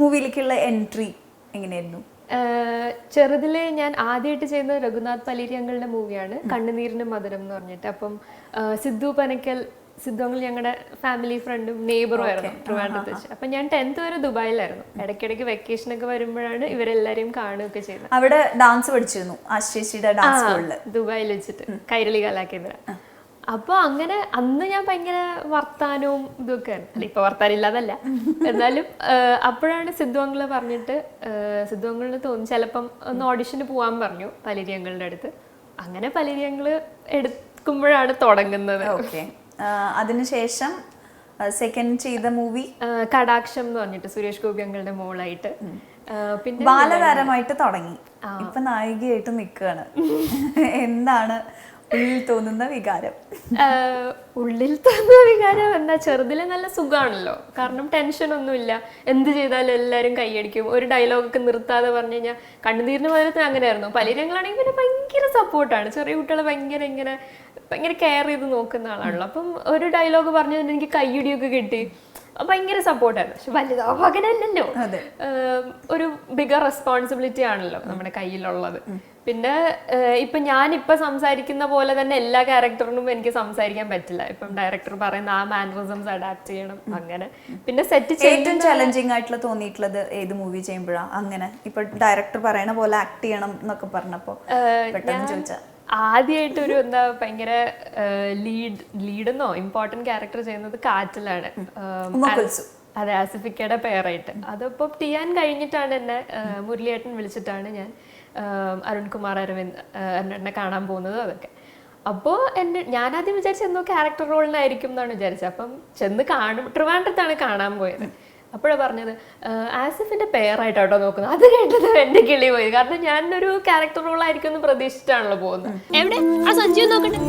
മൂവിയിലേക്കുള്ള entry എങ്ങനെയായിരുന്നു? ചെറുതിലെ ഞാൻ ആദ്യമായിട്ട് ചെയ്യുന്നത് രഘുനാഥ് പലേരിയങ്ങളുടെ മൂവിയാണ് കണ്ണുനീരിന് മധുരം എന്ന് പറഞ്ഞിട്ട്. അപ്പം സിദ്ധു അങ്കിൾ ഞങ്ങളുടെ ഫാമിലി ഫ്രണ്ടും നെയ്ബറും ആയിരുന്നു ട്രിവാൻഡ്രത്ത് വെച്ച്. അപ്പം ഞാൻ 10th വരെ ദുബായിലായിരുന്നു. ഇടയ്ക്കിടയ്ക്ക് വെക്കേഷനൊക്കെ വരുമ്പോഴാണ് ഇവരെല്ലാരെയും കാണുകയൊക്കെ ചെയ്യുന്നത്. അവിടെ ഡാൻസ് പഠിച്ചിരുന്നു ആശേഷിയുടെ ഡാൻസ് സ്കൂളിൽ ദുബായിൽ വെച്ചിട്ട്, കൈരളി കലാകേന്ദ്ര. അപ്പോൾ അങ്ങനെ അന്ന് ഞാൻ ഭയങ്കര വർത്താനവും ഇതൊക്കെ അല്ല, ഇപ്പൊ വർത്താനം ഇല്ലാതല്ല, എന്നാലും അപ്പോഴാണ് സിദ്ധു അങ്കിള് പറഞ്ഞിട്ട് സിദ്ധു അങ്കിളിന് തോന്നി ചിലപ്പം ഒന്ന് ഓഡിഷന് പോവാൻ പറഞ്ഞു പലേരി അങ്കിളിന്റെ അടുത്ത്. അങ്ങനെ പലേരി അങ്കിള് എടുക്കുമ്പോഴാണ് തുടങ്ങുന്നത്. ഓക്കെ. അതിനുശേഷം സെക്കൻഡ് ചെയ്ത മൂവി കടാക്ഷം എന്ന് പറഞ്ഞിട്ട് സുരേഷ് ഗോപി അങ്കിളുടെ മോളായിട്ട്, പിന്നെ ബാലതാരമായിട്ട് തുടങ്ങി, ഇപ്പൊ നായികയായിട്ട് നിൽക്കുകയാണ്. എന്താണ് ഉള്ളിൽ തോന്നുന്ന വികാരം? ഉള്ളിൽ തോന്നുന്ന വികാരം എന്താ, ചെറുതിലെ നല്ല സുഖമാണല്ലോ, കാരണം ടെൻഷൻ ഒന്നുമില്ല, എന്ത് ചെയ്താലും എല്ലാവരും കൈയടിക്കും. ഒരു ഡയലോഗൊക്കെ നിർത്താതെ പറഞ്ഞു കഴിഞ്ഞാൽ കണ്ണുനീരിന് മധുരത്തിന് അങ്ങനെയായിരുന്നു. പലരങ്ങളാണെങ്കിൽ പിന്നെ ഭയങ്കര സപ്പോർട്ടാണ്, ചെറിയ കുട്ടികളെ ഭയങ്കര കെയർ ചെയ്ത് നോക്കുന്ന ആളാണല്ലോ. അപ്പം ഒരു ഡയലോഗ് പറഞ്ഞു എനിക്ക് കൈയടിയൊക്കെ കിട്ടി, ഭയങ്കര സപ്പോർട്ടായിരുന്നു. പക്ഷെ വലുതാവുമ്പോൾ അങ്ങനെയല്ലല്ലോ, ഒരു ബിഗർ റെസ്പോൺസിബിലിറ്റി ആണല്ലോ നമ്മുടെ കയ്യിലുള്ളത്. പിന്നെ ഞാനിപ്പോൾ സംസാരിക്കുന്ന പോലെ തന്നെ എല്ലാ ക്യാരക്ടറിനും എനിക്ക് സംസാരിക്കാൻ പറ്റില്ല. ഇപ്പം ഡയറക്ടർ പറയുന്ന ആ മാനറിസംസ് അഡാപ്റ്റ് ചെയ്യണം. അങ്ങനെ പിന്നെ സെറ്റ് ഏറ്റവും ചലഞ്ചിങ് ആയിട്ടുള്ള തോന്നിയിട്ടുള്ളത് ഏത് മൂവി ചെയ്യുമ്പോഴാണ്? അങ്ങനെ ഇപ്പൊ ഡയറക്ടർ പറയണ പോലെ ആക്ട് ചെയ്യണം എന്നൊക്കെ പറഞ്ഞപ്പോ പെട്ടെന്ന് ചോദിച്ചാ, ആദ്യമായിട്ടൊരു ഭയങ്കര ലീഡെന്നോ ഇമ്പോർട്ടന്റ് ക്യാരക്ടർ ചെയ്യുന്നത് കാറ്റിലാണ്. അതെ, ആസിഫിക്കയുടെ പേരായിട്ട്. അതിപ്പോൾ ടിയാൻ കഴിഞ്ഞിട്ടാണ് എന്നെ മുരളിയേട്ടൻ വിളിച്ചിട്ടാണ് ഞാൻ അരുൺകുമാർ എന്നെ കാണാൻ പോകുന്നത്. അതൊക്കെ അപ്പോൾ ഞാനാദ്യം വിചാരിച്ച എന്തോ ക്യാരക്ടർ റോളിനായിരിക്കും എന്നാണ് വിചാരിച്ചത്. അപ്പം ചെന്ന് ട്രിവാൻഡ്രത്താണ് കാണാൻ പോയത്. അപ്പോഴാണ് പറഞ്ഞത് ആസിഫിന്റെ പേരായിട്ടോ നോക്കുന്നത്. അത് കേട്ടത് എന്റെ കിളി പോയി, കാരണം ഞാനൊരു ക്യാരക്ടർ റോളായിരിക്കും എന്ന് പ്രതീക്ഷിച്ചിട്ടാണല്ലോ പോകുന്നത്. എവിടെ ആ സഞ്ജീവ് നോക്കട്ടെ.